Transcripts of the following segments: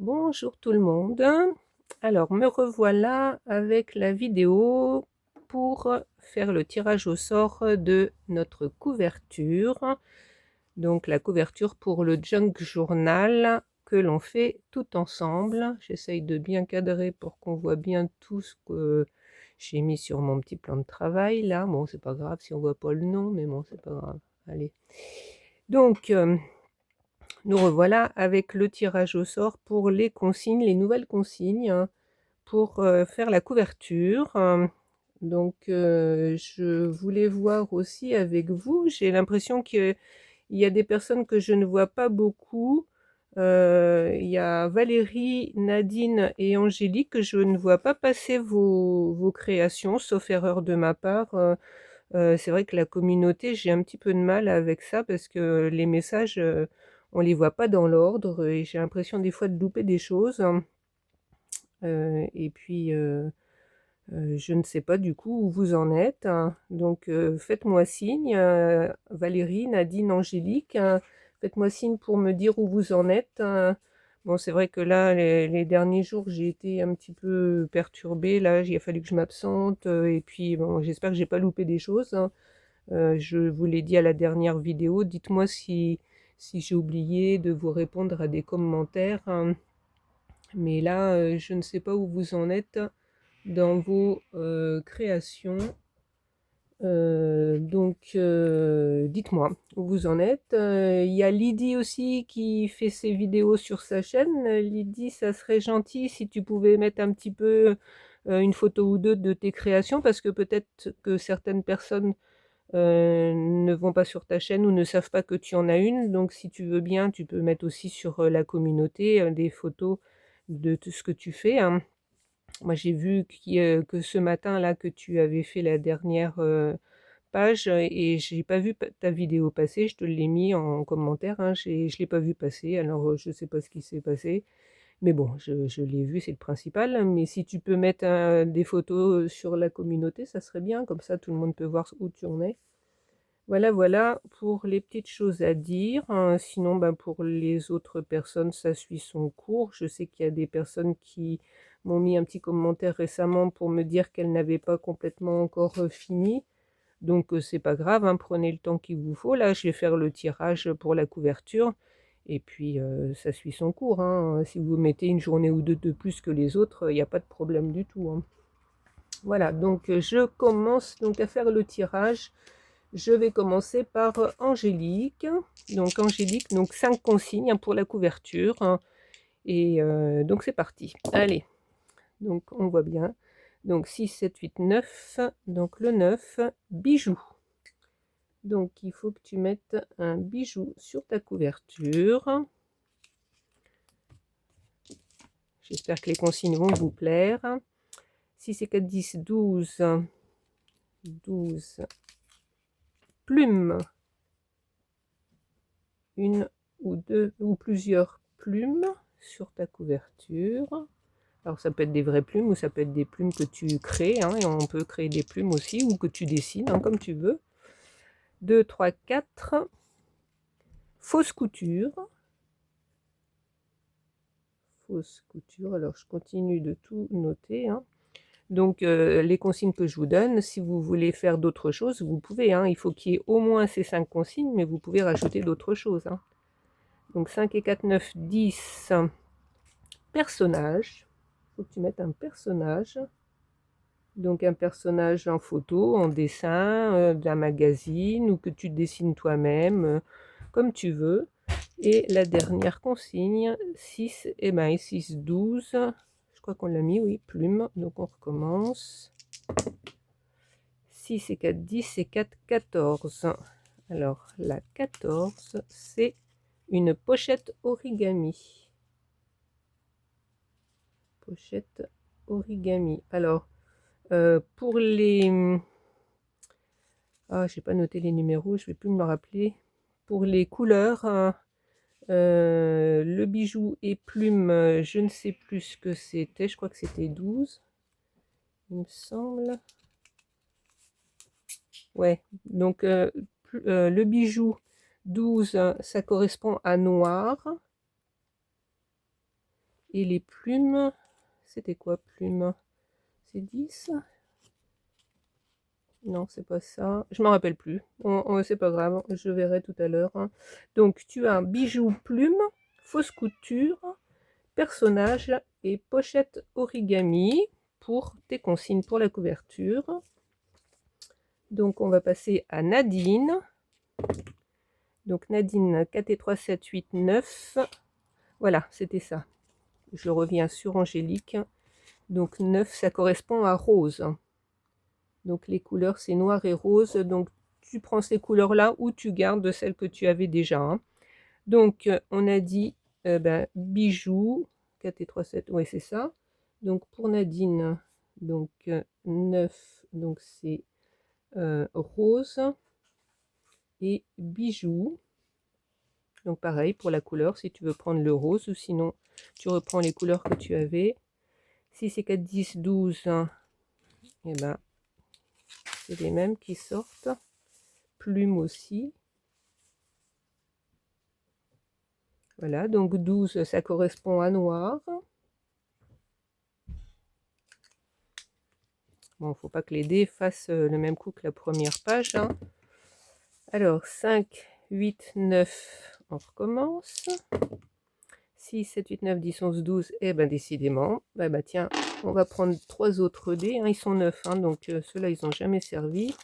Bonjour tout le monde. Alors me revoilà avec la vidéo pour faire le tirage au sort de notre couverture. Donc la couverture pour le Junk Journal que l'on fait tout ensemble. J'essaye de bien cadrer pour qu'on voit bien tout ce que j'ai mis sur mon petit plan de travail là. Bon, c'est pas grave si on voit pas le nom, mais bon, c'est pas grave. Allez. Donc nous revoilà avec le tirage au sort pour les consignes, les nouvelles consignes, pour faire la couverture. Donc je voulais voir aussi avec vous, j'ai l'impression qu'il y a des personnes que je ne vois pas beaucoup. Il y a Valérie, Nadine et Angélique que je ne vois pas passer vos créations, sauf erreur de ma part. C'est vrai que la communauté, j'ai un petit peu de mal avec ça parce que les messages, on les voit pas dans l'ordre et j'ai l'impression des fois de louper des choses. Et puis, je ne sais pas du coup où vous en êtes, hein. Donc, faites-moi signe, Valérie, Nadine, Angélique, faites-moi signe pour me dire où vous en êtes. Bon, c'est vrai que là, les derniers jours, j'ai été un petit peu perturbée. Là, il a fallu que je m'absente. Et puis, bon, j'espère que j'ai pas loupé des choses, hein. Je vous l'ai dit à la dernière vidéo, dites-moi si j'ai oublié de vous répondre à des commentaires, hein. Mais là, je ne sais pas où vous en êtes dans vos créations. Donc, dites-moi où vous en êtes. Il y a Lydie aussi qui fait ses vidéos sur sa chaîne. Lydie, ça serait gentil si tu pouvais mettre un petit peu une photo ou deux de tes créations, parce que peut-être que certaines personnes ne vont pas sur ta chaîne ou ne savent pas que tu en as une. Donc si tu veux bien, tu peux mettre aussi sur la communauté des photos de tout ce que tu fais, hein. Moi j'ai vu que ce matin là que tu avais fait la dernière page et j'ai pas vu ta vidéo passer, je te l'ai mis en commentaire, hein, je l'ai pas vu passer, alors je sais pas ce qui s'est passé. Mais bon, je l'ai vu, c'est le principal. Mais si tu peux mettre des photos sur la communauté, ça serait bien, comme ça tout le monde peut voir où tu en es. Voilà, voilà pour les petites choses à dire. Sinon, ben, pour les autres personnes, ça suit son cours. Je sais qu'il y a des personnes qui m'ont mis un petit commentaire récemment pour me dire qu'elles n'avaient pas complètement encore fini. Donc, c'est pas grave, hein, prenez le temps qu'il vous faut. Là, je vais faire le tirage pour la couverture. Et puis, ça suit son cours, hein. Si vous mettez une journée ou deux de plus que les autres, il n'y a pas de problème du tout, hein. Voilà, donc je commence donc à faire le tirage. Je vais commencer par Angélique. Donc Angélique, donc 5 consignes, hein, pour la couverture, hein. Et donc c'est parti. Allez, donc on voit bien. Donc 6, 7, 8, 9. Donc le 9, bijou. Donc il faut que tu mettes un bijou sur ta couverture. J'espère que les consignes vont vous plaire. 6 et 4, 10, 12. 12 plumes. Une ou deux ou plusieurs plumes sur ta couverture. Alors ça peut être des vraies plumes ou ça peut être des plumes que tu crées, hein, et on peut créer des plumes aussi ou que tu dessines, hein, comme tu veux. 2, 3, 4. Fausse couture. Fausse couture. Alors je continue de tout noter, hein. Donc les consignes que je vous donne, si vous voulez faire d'autres choses, vous pouvez, hein. Il faut qu'il y ait au moins ces 5 consignes, mais vous pouvez rajouter d'autres choses, hein. Donc 5 et 4, 9, 10. Personnage. Il faut que tu mettes un personnage. Donc un personnage en photo, en dessin, d'un magazine ou que tu dessines toi-même, comme tu veux. Et la dernière consigne, 6, et ben 6, 12. Je crois qu'on l'a mis, oui, plume. Donc on recommence. 6 et 4, 10 et 4, 14. Alors la 14, c'est une pochette origami. Pochette origami. Alors, pour les... Ah, j'ai pas noté les numéros, je vais plus me rappeler. Pour les couleurs, le bijou et plume, je ne sais plus ce que c'était. Je crois que c'était 12, il me semble. Ouais, donc le bijou 12, ça correspond à noir. Et les plumes, c'était quoi plumes? C'est 10? Non, c'est pas ça. Je m'en rappelle plus. C'est pas grave, je verrai tout à l'heure. Donc, tu as bijoux, plumes, fausse couture, personnage et pochette origami pour tes consignes pour la couverture. Donc, on va passer à Nadine. Donc, Nadine, 4 et 3, 7, 8, 9. Voilà, c'était ça. Je reviens sur Angélique. Donc, 9, ça correspond à rose. Donc les couleurs, c'est noir et rose. Donc tu prends ces couleurs-là ou tu gardes celles que tu avais déjà. Hein. Donc on a dit bijoux, 4 et 3, 7, ouais c'est ça. Donc pour Nadine, donc 9, donc c'est rose et bijoux. Donc pareil pour la couleur, si tu veux prendre le rose ou sinon tu reprends les couleurs que tu avais. 6 et 4, 10, 12, et ben c'est les mêmes qui sortent. Plume aussi. Voilà, donc 12, ça correspond à noir. Bon, faut pas que les dés fassent le même coup que la première page. Hein. Alors, 5, 8, 9, on recommence. 6, 7, 8, 9, 10, 11, 12, et ben décidément, bah tiens, on va prendre 3 autres dés. Hein. Ils sont 9, hein, donc ceux-là, ils n'ont jamais servi.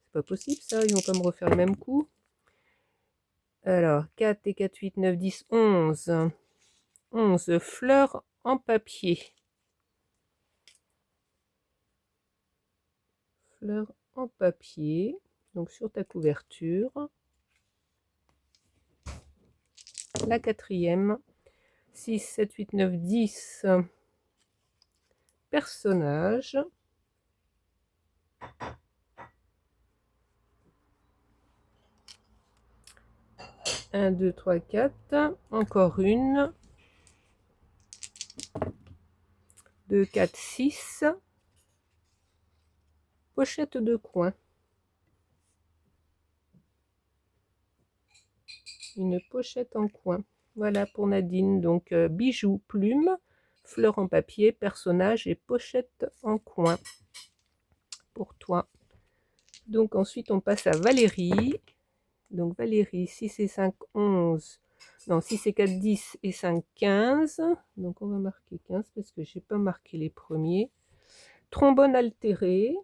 C'est pas possible ça, ils vont pas me refaire le même coup. Alors, 4 et 4, 8, 9, 10, 11. 11 fleurs en papier. Fleurs en papier, donc sur ta couverture. La quatrième, 6, 7, 8, 9, 10. Personnages. Un, 2, 3, 4. Encore une. 2, 4, 6. Pochette de coin. Une pochette en coin. Voilà pour Nadine. Donc bijoux, plumes, fleurs en papier, personnages et pochette en coin. Pour toi. Donc ensuite on passe à Valérie. Donc Valérie, 6 et 5, 11. Non, 6 et 4, 10 et 5, 15. Donc on va marquer 15 parce que j'ai pas marqué les premiers. Trombone altéré.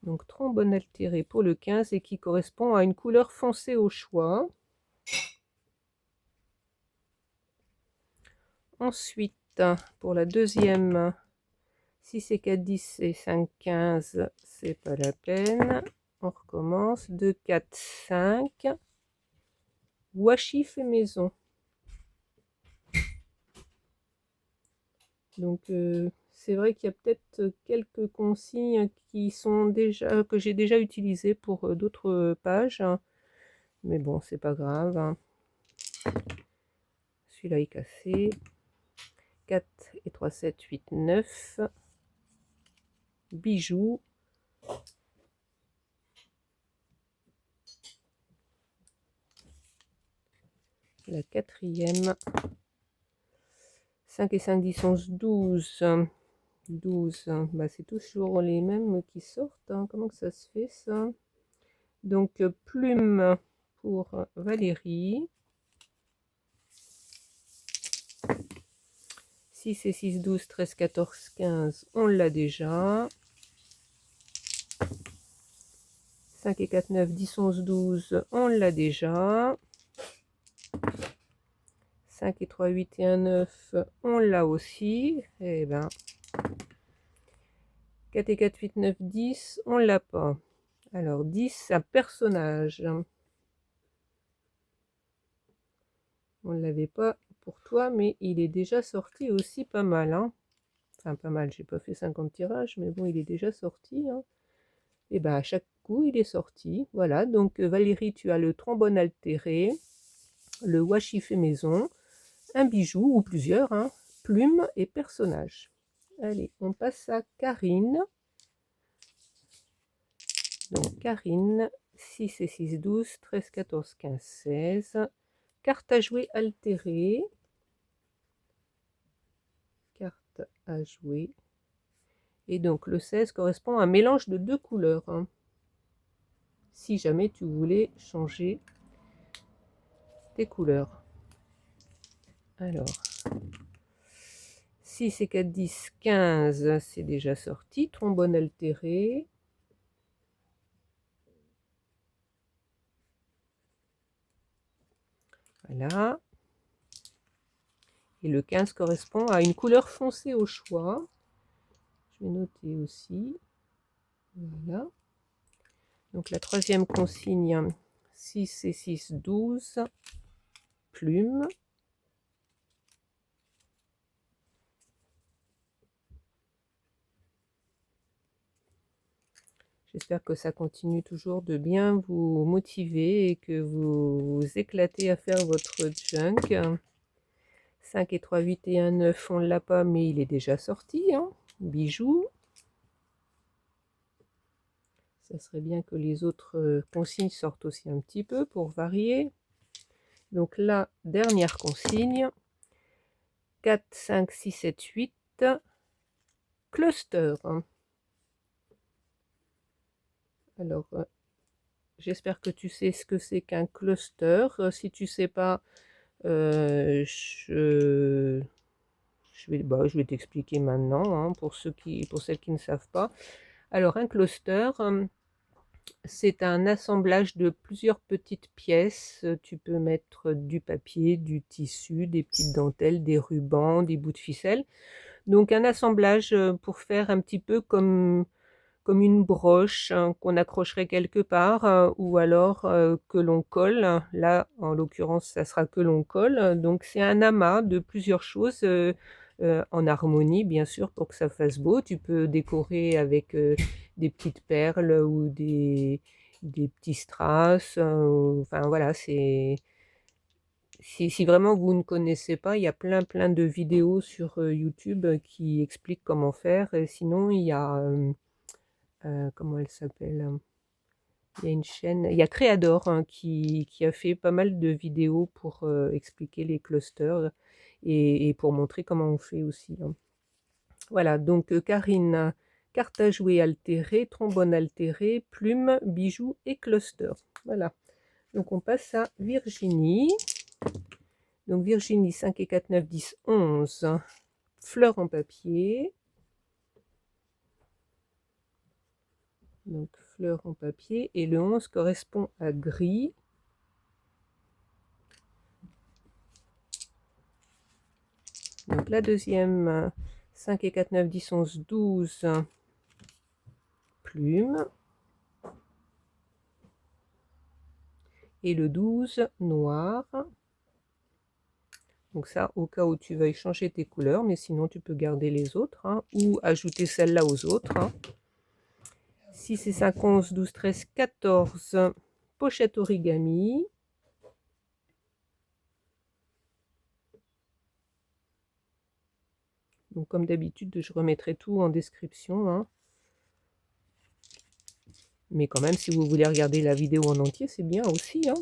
Donc trombone altéré pour le 15 et qui correspond à une couleur foncée au choix. Ensuite, pour la deuxième, 6 et 4, 10 et 5, 15, c'est pas la peine. On recommence. 2, 4, 5. Washi fait maison. Donc c'est vrai qu'il y a peut-être quelques consignes qui sont déjà que j'ai déjà utilisées pour d'autres pages. Hein. Mais bon, c'est pas grave. Hein. Celui-là est cassé. 4 et 3, 7, 8, 9. Bijoux. La quatrième. 5 et 5, 10, 11, 12. 12. Bah, c'est toujours les mêmes qui sortent. Hein. Comment que ça se fait ça? Donc plume pour Valérie. 6 et 6, 12, 13, 14, 15, on l'a déjà. 5 et 4, 9, 10, 11, 12, on l'a déjà. 5 et 3, 8 et 1, 9, on l'a aussi. Et ben, 4 et 4, 8, 9, 10, on l'a pas. Alors 10, un personnage. On ne l'avait pas pour toi, mais il est déjà sorti aussi pas mal. Hein. Enfin, pas mal, j'ai pas fait 50 tirages, mais bon, il est déjà sorti. Hein. Et ben à chaque coup, il est sorti. Voilà, donc Valérie, tu as le trombone altéré, le washi fait maison, un bijou, ou plusieurs, hein, plume et personnage. Allez, on passe à Karine. Donc Karine, 6 et 6, 12, 13, 14, 15, 16. Carte à jouer altérée. Carte à jouer. Et donc le 16 correspond à un mélange de deux couleurs. Hein. Si jamais tu voulais changer tes couleurs. Alors, 6 et 4, 10, 15, c'est déjà sorti. Trombone altéré. Voilà. Et le 15 correspond à une couleur foncée au choix. Je vais noter aussi. Voilà. Donc la troisième consigne, 6 et 6, 12. Plume. J'espère que ça continue toujours de bien vous motiver et que vous vous éclatez à faire votre junk. 5 et 3, 8 et 1, 9, on ne l'a pas, mais il est déjà sorti. Hein. Bijoux. Ça serait bien que les autres consignes sortent aussi un petit peu pour varier. Donc la dernière consigne. 4, 5, 6, 7, 8. Cluster. Alors, j'espère que tu sais ce que c'est qu'un cluster. Si tu ne sais pas, je vais t'expliquer maintenant, hein, pour celles qui ne savent pas. Alors, un cluster, c'est un assemblage de plusieurs petites pièces. Tu peux mettre du papier, du tissu, des petites dentelles, des rubans, des bouts de ficelle. Donc, un assemblage pour faire un petit peu comme une broche qu'on accrocherait quelque part ou alors que l'on colle. Là, en l'occurrence, ça sera que l'on colle. Donc, c'est un amas de plusieurs choses en harmonie, bien sûr, pour que ça fasse beau. Tu peux décorer avec des petites perles ou des petits strass. Enfin, voilà, c'est... Si vraiment vous ne connaissez pas, il y a plein de vidéos sur YouTube qui expliquent comment faire. Et sinon, il y a... comment elle s'appelle? Il y a une chaîne, il y a Créador hein, qui a fait pas mal de vidéos pour expliquer les clusters et pour montrer comment on fait aussi. Hein. Voilà, donc Karine, carte à jouer altérée, trombone altéré, plume, bijoux et cluster. Voilà, donc on passe à Virginie. Donc Virginie, 5 et 4, 9, 10, 11. Fleurs en papier. Donc fleurs en papier. Et le 11 correspond à gris. Donc la deuxième, 5 et 4, 9, 10, 11, 12. Plume. Et le 12, noir. Donc ça, au cas où tu veuilles changer tes couleurs, mais sinon tu peux garder les autres, hein, ou ajouter celle-là aux autres. Hein. 6 et 5, 11, 12, 13, 14. Pochette origami. Donc comme d'habitude, je remettrai tout en description. Hein. Mais quand même, si vous voulez regarder la vidéo en entier, c'est bien aussi. Hein.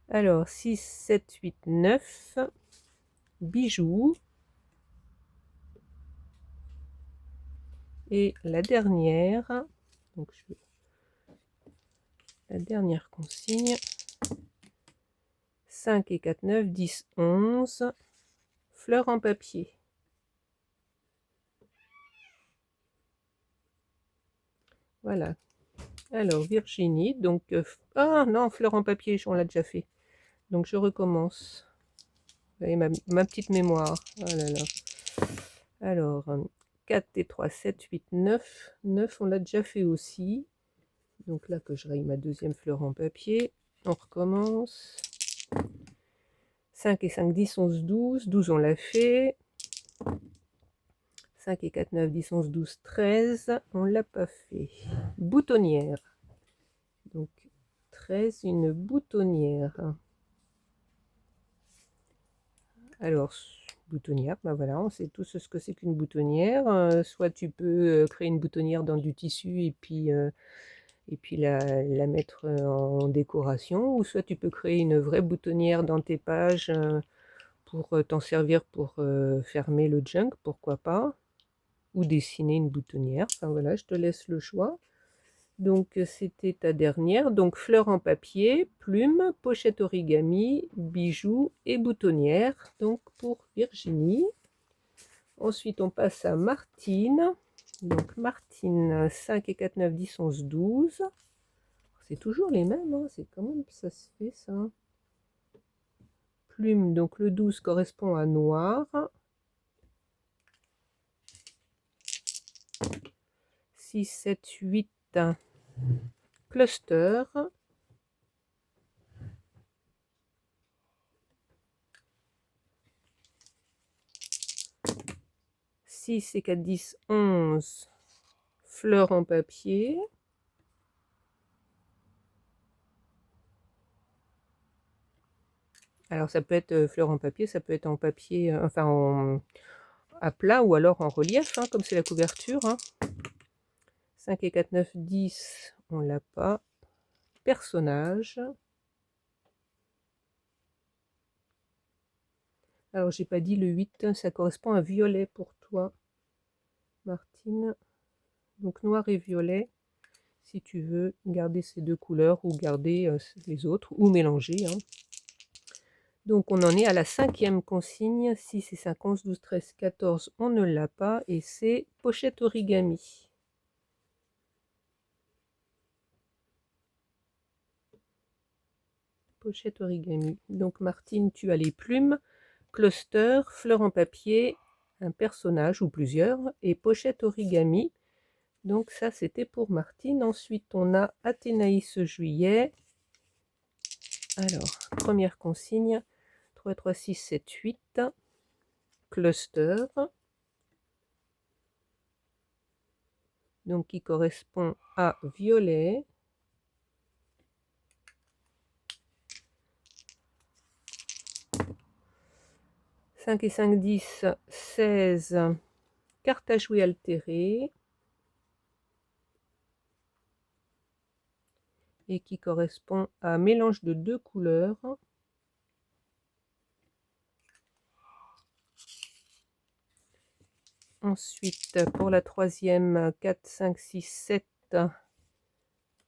Alors, 6, 7, 8, 9. Bijoux. Et la dernière, donc la dernière consigne, 5 et 4, 9, 10, 11, fleurs en papier. Voilà. Alors, Virginie, donc... ah non, fleurs en papier, on l'a déjà fait. Donc, je recommence. Vous voyez ma petite mémoire. Oh là là. Alors, 4 et 3, 7, 8, 9. 9, on l'a déjà fait aussi. Donc là, que je raye ma deuxième fleur en papier. On recommence. 5 et 5, 10, 11, 12. 12, on l'a fait. 5 et 4, 9, 10, 11, 12, 13. On ne l'a pas fait. Boutonnière. Donc, 13, une boutonnière. Alors, boutonnière, ben voilà, on sait tous ce que c'est qu'une boutonnière. Soit tu peux créer une boutonnière dans du tissu et puis et puis la mettre en décoration, ou soit tu peux créer une vraie boutonnière dans tes pages pour t'en servir pour fermer le junk, pourquoi pas, ou dessiner une boutonnière. Enfin voilà, je te laisse le choix. Donc c'était ta dernière, donc fleurs en papier, plumes, pochette origami, bijoux et boutonnière, donc pour Virginie. Ensuite on passe à Martine. Donc Martine, 5 et 4, 9, 10, 11, 12. C'est toujours les mêmes, hein. C'est quand même, ça se fait ça. Plume, donc le 12 correspond à noir. 6, 7, 8, cluster. 6 et 4, 10, 11, fleurs en papier. Alors ça peut être fleurs en papier, ça peut être en papier, enfin à plat ou alors en relief, hein, comme c'est la couverture. Hein. 5 et 4, 9, 10, on l'a pas. Personnage. Alors j'ai pas dit le 8, ça correspond à violet pour toi, Martine. Donc noir et violet, si tu veux garder ces deux couleurs ou garder les autres, ou mélanger. Hein. Donc on en est à la 5e consigne, 6 et 5, 11, 12, 13, 14, on ne l'a pas, et c'est pochette origami. Pochette origami. Donc Martine, tu as les plumes, cluster, fleurs en papier, un personnage ou plusieurs, et pochette origami. Donc ça c'était pour Martine. Ensuite on a Athénaïs Juillet. Alors, première consigne, 3, 3, 6, 7, 8, cluster. Donc qui correspond à violet. 5 et 5, 10, 16, carte à jouer altérée. Et qui correspond à un mélange de deux couleurs. Ensuite, pour la troisième, 4, 5, 6, 7,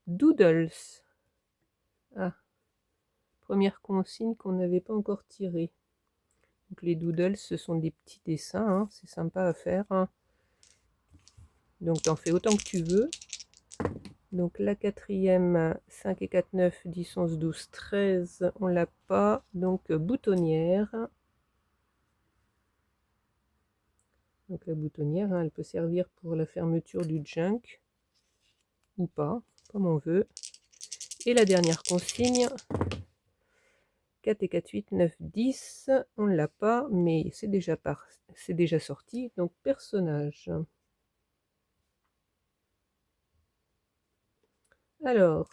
doodles. Ah, première consigne qu'on n'avait pas encore tirée. Donc les doodles, ce sont des petits dessins, hein, c'est sympa à faire. Hein. Donc tu en fais autant que tu veux. Donc la quatrième, 5 et 4, 9, 10, 11, 12, 13, on l'a pas. Donc boutonnière. Donc la boutonnière, hein, elle peut servir pour la fermeture du junk. Ou pas, comme on veut. Et la dernière consigne, 4 et 4, 8, 9, 10, on ne l'a pas, mais c'est déjà sorti, donc personnage. Alors,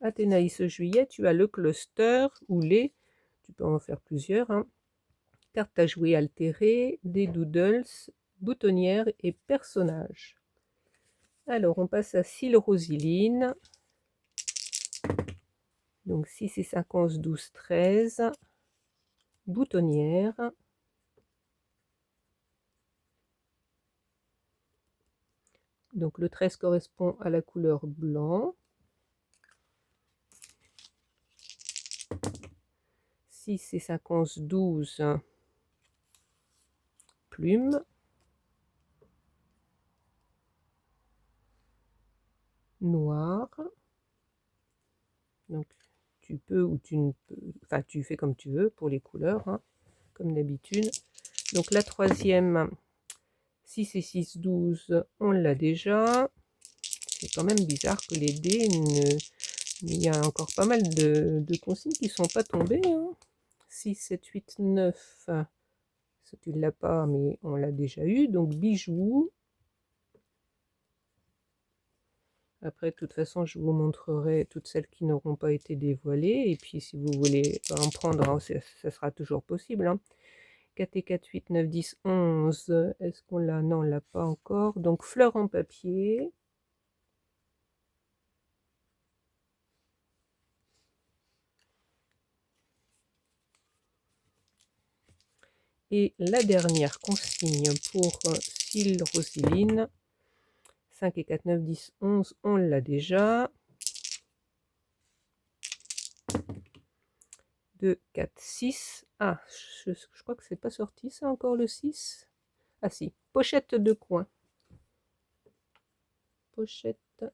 Athénaïs Juillet, tu as le cluster ou les, tu peux en faire plusieurs, hein. Carte à jouer altérée, des doodles, boutonnière et personnage. Alors, on passe à Cils Rosiline. Donc 6 et 5, 11, 12, 13, boutonnière. Donc le 13 correspond à la couleur blanc. 6 et 5, 11, 12, plumes. Noir. Donc tu peux ou tu ne peux, enfin tu fais comme tu veux pour les couleurs, hein, comme d'habitude. Donc la troisième, 6 et 6, 12, on l'a déjà. C'est quand même bizarre que les dés ne... Il y a encore pas mal de consignes qui ne sont pas tombées. Hein. 6, 7, 8, 9, ça tu ne l'as pas, mais on l'a déjà eu. Donc bijoux. Après, de toute façon, je vous montrerai toutes celles qui n'auront pas été dévoilées. Et puis, si vous voulez en prendre, hein, ça sera toujours possible. Hein. 4 et 4, 8, 9, 10, 11. Est-ce qu'on l'a? Non, on ne l'a pas encore. Donc, fleurs en papier. Et la dernière consigne pour cils Roseline. 5 et 4, 9, 10, 11, on l'a déjà. 2, 4, 6. Ah, je crois que c'est pas sorti ça encore le 6. Ah si, pochette de coin. Pochette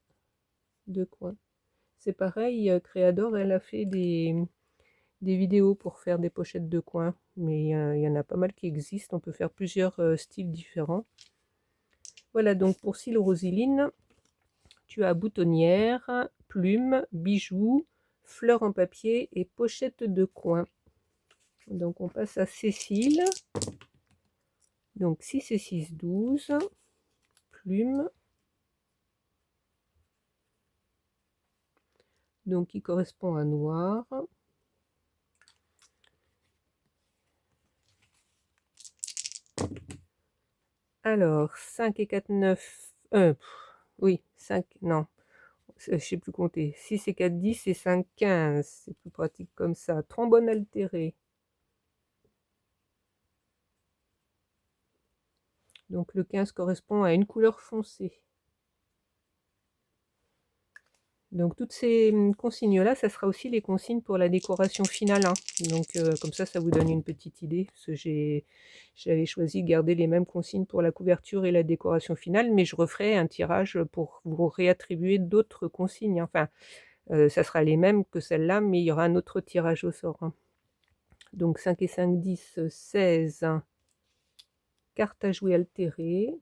de coin. C'est pareil, Créador, elle a fait des vidéos pour faire des pochettes de coin. Mais il y en a pas mal qui existent. On peut faire plusieurs styles différents. Voilà donc pour cils Roseline. Tu as boutonnière, plume, bijoux, fleurs en papier et pochette de coin. Donc on passe à Cécile. Donc 6 et 6, 12. Plume. Donc qui correspond à noir. Alors 5 et 4, 9. Oui, 5, non. Je ne sais plus compter. 6 et 4, 10 et 5, 15. C'est plus pratique comme ça. Trombone altéré. Donc le 15 correspond à une couleur foncée. Donc toutes ces consignes-là, ça sera aussi les consignes pour la décoration finale. Hein. Donc comme ça vous donne une petite idée. Parce que j'avais choisi de garder les mêmes consignes pour la couverture et la décoration finale, mais je referai un tirage pour vous réattribuer d'autres consignes. Enfin, ça sera les mêmes que celle-là, mais il y aura un autre tirage au sort. Hein. Donc 5 et 5, 10, 16. Carte à jouer altérée.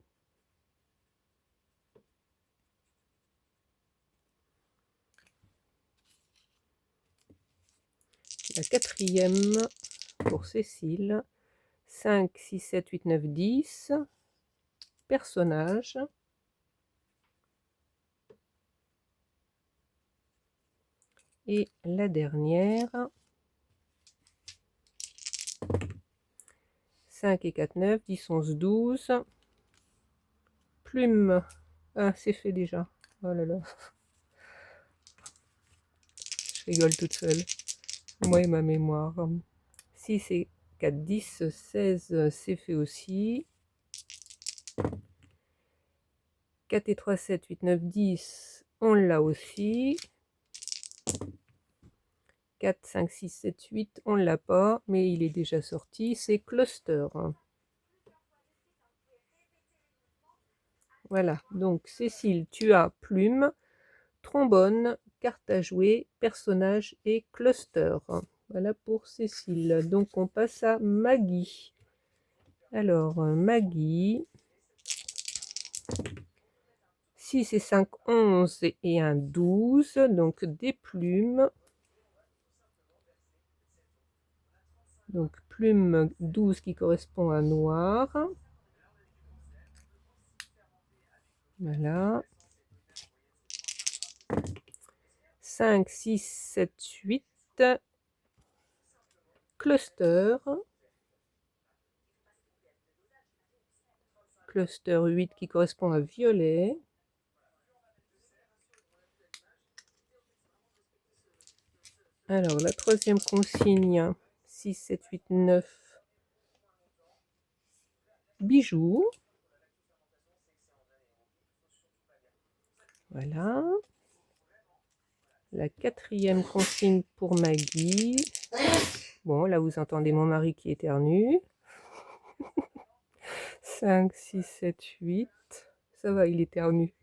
La quatrième pour Cécile. 5, 6, 7, 8, 9, 10. Personnage. Et la dernière. 5 et 4, 9, 10, 11, 12. Plume. Ah, c'est fait déjà. Oh là là. Je rigole toute seule. Moi et ma mémoire. 6 et 4, 10, 16, c'est fait aussi. 4 et 3, 7, 8, 9, 10, on l'a aussi. 4, 5, 6, 7, 8, on ne l'a pas, mais il est déjà sorti. C'est Cluster. Voilà, donc Cécile, tu as plume, trombone, carte à jouer, personnage et cluster. Voilà pour Cécile. Donc on passe à Maggie. Alors Maggie, 6 et 5, 11 et un 12, donc des plumes. Donc plume 12 qui correspond à noir. Voilà. 5, 6, 7, 8. Cluster. Cluster 8 qui correspond à violet. Alors la troisième consigne, 6, 7, 8, 9. Bijoux. Voilà. La quatrième consigne pour Maggie. Bon, là vous entendez mon mari qui éternue. 5, 6, 7, 8. Ça va, il éternue.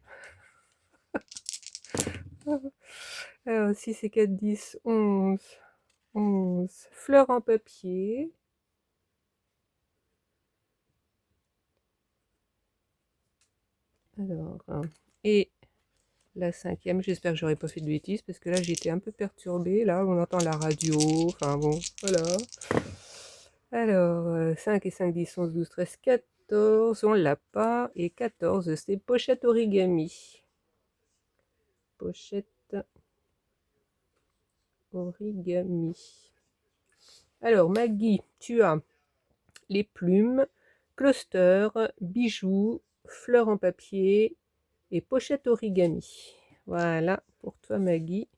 Alors 6 et 4, 10, 11. 11. Fleurs en papier. Alors, et la cinquième, j'espère que j'aurais pas fait de bêtises parce que là j'étais un peu perturbée. Là, on entend la radio. Enfin bon, voilà. Alors, 5 et 5, 10, 11, 12, 13, 14. On l'a pas. Et 14, c'est pochette origami. Pochette origami. Alors, Maggie, tu as les plumes, cluster, bijoux, fleurs en papier et pochette origami. Voilà pour toi Maggie.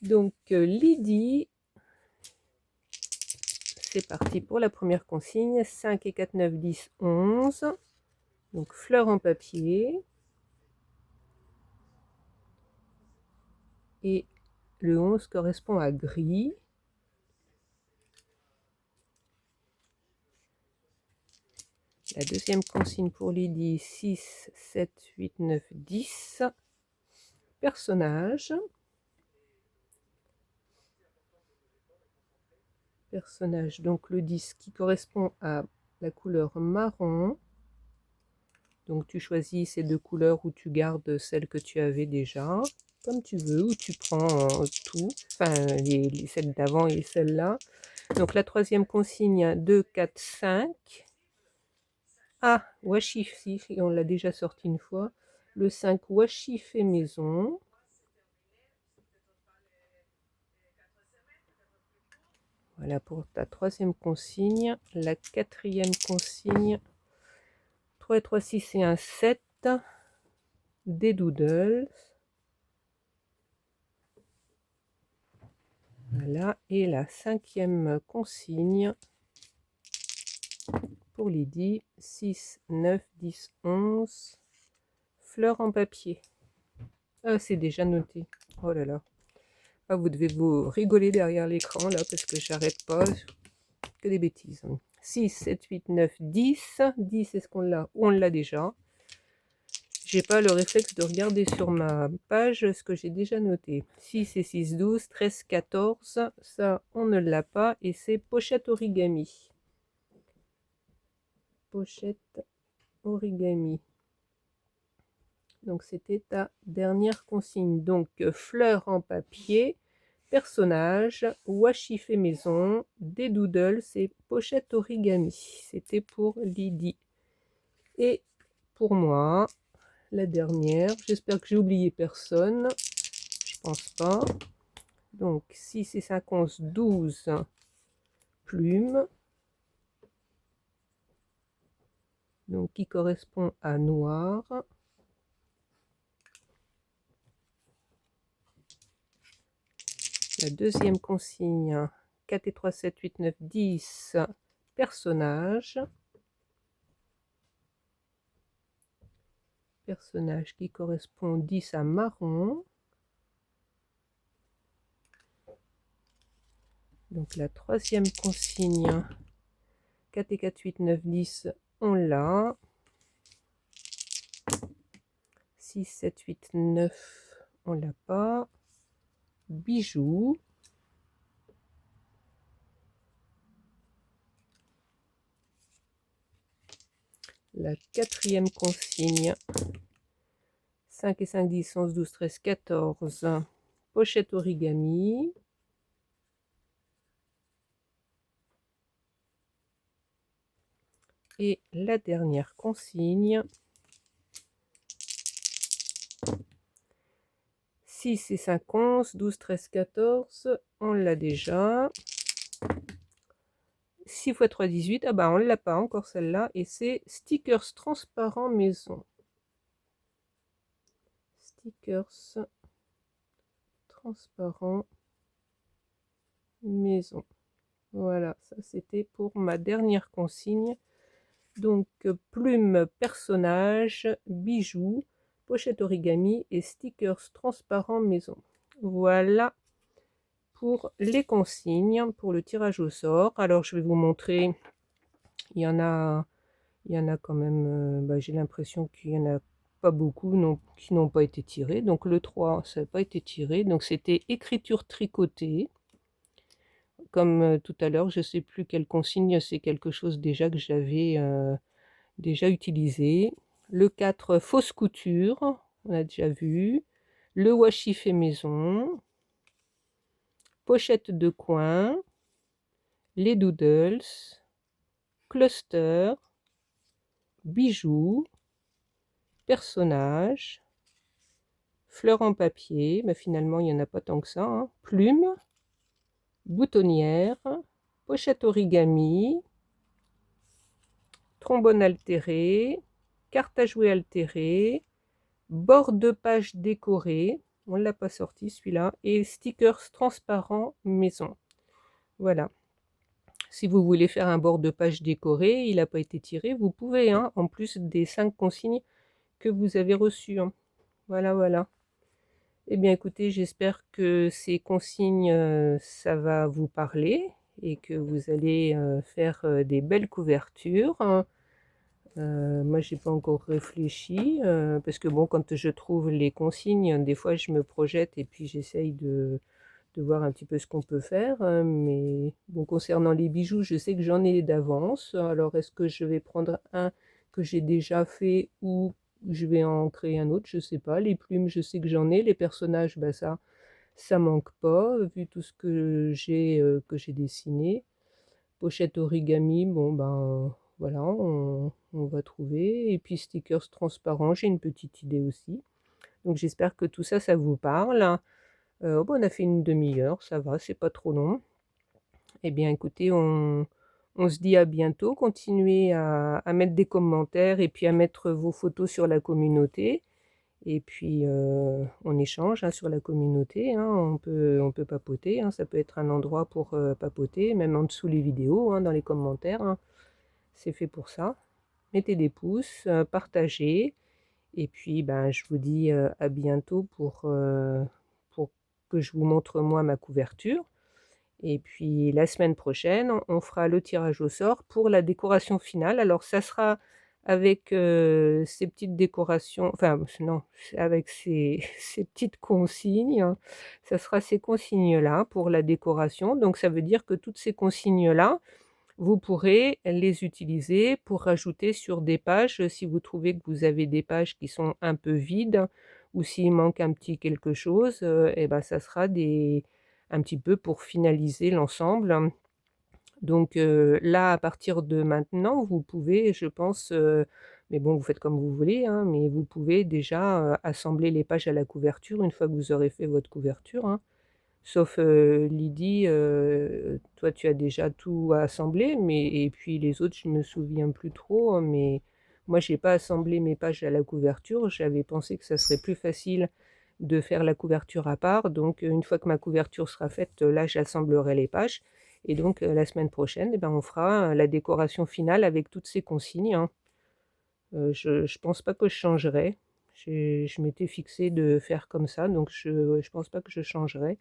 Donc Lydie, c'est parti pour la première consigne. 5 et 4, 9, 10, 11. Donc fleurs en papier. Et le 11 correspond à gris. La deuxième consigne pour Lydie, 6, 7, 8, 9, 10. Personnage. Personnage, donc le 10 qui correspond à la couleur marron. Donc tu choisis ces deux couleurs ou tu gardes celles que tu avais déjà, comme tu veux, ou tu prends tout, enfin celles d'avant et celles-là. Donc la troisième consigne, 2, 4, 5. Ah, washi, si, on l'a déjà sorti une fois. Le 5, washi fait maison. Voilà pour ta troisième consigne. La quatrième consigne, 3 et 3, 6 et 1, 7. Des doodles. Voilà, et la cinquième consigne pour Lydie, 6, 9, 10, 11. Fleurs en papier. Ah, c'est déjà noté. Oh là là. Ah, vous devez vous rigoler derrière l'écran là, parce que j'arrête pas. Que des bêtises. 6, 7, 8, 9, 10. 10, est-ce qu'on l'a? On l'a déjà. J'ai pas le réflexe de regarder sur ma page ce que j'ai déjà noté. 6 et 6, 12, 13, 14. Ça, on ne l'a pas. Et c'est pochette origami. Pochette origami. Donc c'était ta dernière consigne. Donc fleurs en papier, personnage, washi fait maison, des doodles et pochette origami. C'était pour Lydie. Et pour moi, la dernière, j'espère que j'ai oublié personne. Je pense pas. Donc 6 et 5, 11, 12 plumes. Donc qui correspond à noir. La deuxième consigne, 4 et 3, 7, 8, 9, 10, personnage. Personnage qui correspond 10 à marron. Donc la troisième consigne, 4 et 4, 8, 9, 10, on l'a. 6, 7, 8, 9, on l'a pas. Bijoux. La quatrième consigne, 5 et 5, 10, 11, 12, 13, 14, pochette origami. Et la dernière consigne, 6 et 5, 11, 12, 13, 14, on l'a déjà. 6 x 3, 18, ah bah on l'a pas encore celle-là, et c'est stickers transparents maison. Stickers transparents maison. Voilà, ça c'était pour ma dernière consigne. Donc plumes, personnages, bijoux, pochette origami et stickers transparents maison. Voilà pour les consignes, pour le tirage au sort. Alors je vais vous montrer, il y en a quand même, j'ai l'impression qu'il y en a pas beaucoup non, qui n'ont pas été tirés. Donc le 3, ça n'a pas été tiré. Donc c'était écriture tricotée. Comme tout à l'heure, je ne sais plus quelle consigne, c'est quelque chose déjà que j'avais déjà utilisé. Le 4, fausse couture, on a déjà vu. Le washi fait maison. Pochette de coin. Les doodles. Cluster. Bijoux. Personnages. Fleurs en papier, finalement il n'y en a pas tant que ça. Hein. Plumes. Boutonnière. Pochette origami. Trombone altéré. Carte à jouer altérée. Bord de page décoré, on ne l'a pas sorti celui-là, et stickers transparents maison. Voilà, Si vous voulez faire un bord de page décoré, il n'a pas été tiré, vous pouvez, hein, en plus des 5 consignes que vous avez reçues, hein. Voilà, voilà. Eh bien écoutez, j'espère que ces consignes, ça va vous parler et que vous allez faire des belles couvertures, hein. Moi, j'ai pas encore réfléchi parce que bon, quand je trouve les consignes, des fois, je me projette et puis j'essaye de voir un petit peu ce qu'on peut faire. Mais bon, concernant les bijoux, je sais que j'en ai d'avance. Alors, est-ce que je vais prendre un que j'ai déjà fait ou je vais en créer un autre? Je sais pas. Les plumes, je sais que j'en ai. Les personnages, bah ça manque pas vu tout ce que j'ai dessiné. Pochette origami, bon ben voilà, on va trouver. Et puis stickers transparents, j'ai une petite idée aussi. Donc j'espère que tout ça, ça vous parle. Bon, on a fait une demi-heure, ça va, c'est pas trop long. Eh bien écoutez, on se dit à bientôt. Continuez à mettre des commentaires et puis à mettre vos photos sur la communauté. Et puis on échange, hein, sur la communauté, hein, on peut papoter, hein, ça peut être un endroit pour papoter, même en dessous les vidéos, hein, dans les commentaires, hein, c'est fait pour ça. Mettez des pouces, partagez, et puis ben, je vous dis à bientôt pour que je vous montre moi ma couverture. Et puis la semaine prochaine, on fera le tirage au sort pour la décoration finale. Alors ça sera avec ces petites décorations, enfin non, avec ces, ces petites consignes, hein. Ça sera ces consignes-là pour la décoration. Donc ça veut dire que toutes ces consignes-là, vous pourrez les utiliser pour rajouter sur des pages si vous trouvez que vous avez des pages qui sont un peu vides ou s'il manque un petit quelque chose, et ben ça sera un petit peu pour finaliser l'ensemble. Donc là, à partir de maintenant, vous pouvez, je pense, mais bon, vous faites comme vous voulez, hein, mais vous pouvez déjà assembler les pages à la couverture une fois que vous aurez fait votre couverture, hein. Sauf Lydie, toi tu as déjà tout assemblé, mais et puis les autres, je me souviens plus trop, hein, mais moi j'ai pas assemblé mes pages à la couverture. J'avais pensé que ça serait plus facile de faire la couverture à part. Donc une fois que ma couverture sera faite, là j'assemblerai les pages. Et donc la semaine prochaine, eh ben, on fera la décoration finale avec toutes ces consignes, hein. Je pense pas que je changerai. Je m'étais fixé de faire comme ça, donc je pense pas que je changerai.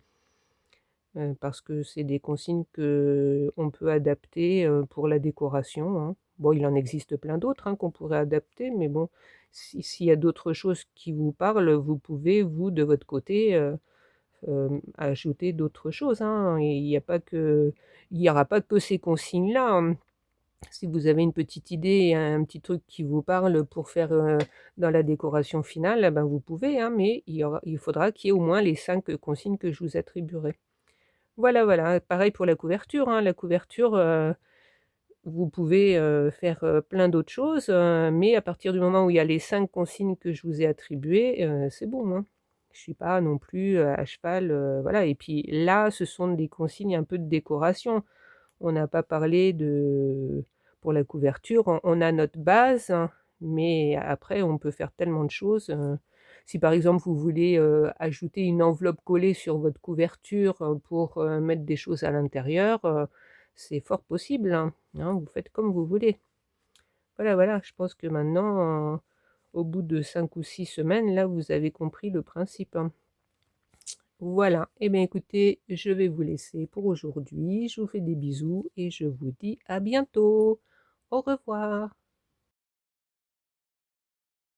Parce que c'est des consignes qu'on peut adapter pour la décoration, hein. Bon, il en existe plein d'autres, hein, qu'on pourrait adapter, mais bon, s'il y a d'autres choses qui vous parlent, vous pouvez, vous, de votre côté, ajouter d'autres choses, hein. Et il n'y aura pas que ces consignes-là, hein. Si vous avez une petite idée, un petit truc qui vous parle pour faire dans la décoration finale, eh ben vous pouvez, hein, mais il faudra qu'il y ait au moins les 5 consignes que je vous attribuerai. Voilà, voilà, pareil pour la couverture, hein. La couverture, vous pouvez faire plein d'autres choses, mais à partir du moment où il y a les 5 consignes que je vous ai attribuées, c'est bon, hein. Je suis pas non plus à cheval, voilà. Et puis là, ce sont des consignes un peu de décoration. On n'a pas parlé de pour la couverture, on a notre base, hein, mais après on peut faire tellement de choses, si par exemple vous voulez ajouter une enveloppe collée sur votre couverture, pour mettre des choses à l'intérieur, c'est fort possible, hein, hein, vous faites comme vous voulez. Voilà, voilà, je pense que maintenant, au bout de 5 ou 6 semaines, là, vous avez compris le principe, hein. Voilà, et bien écoutez, je vais vous laisser pour aujourd'hui. Je vous fais des bisous et je vous dis à bientôt. Au revoir.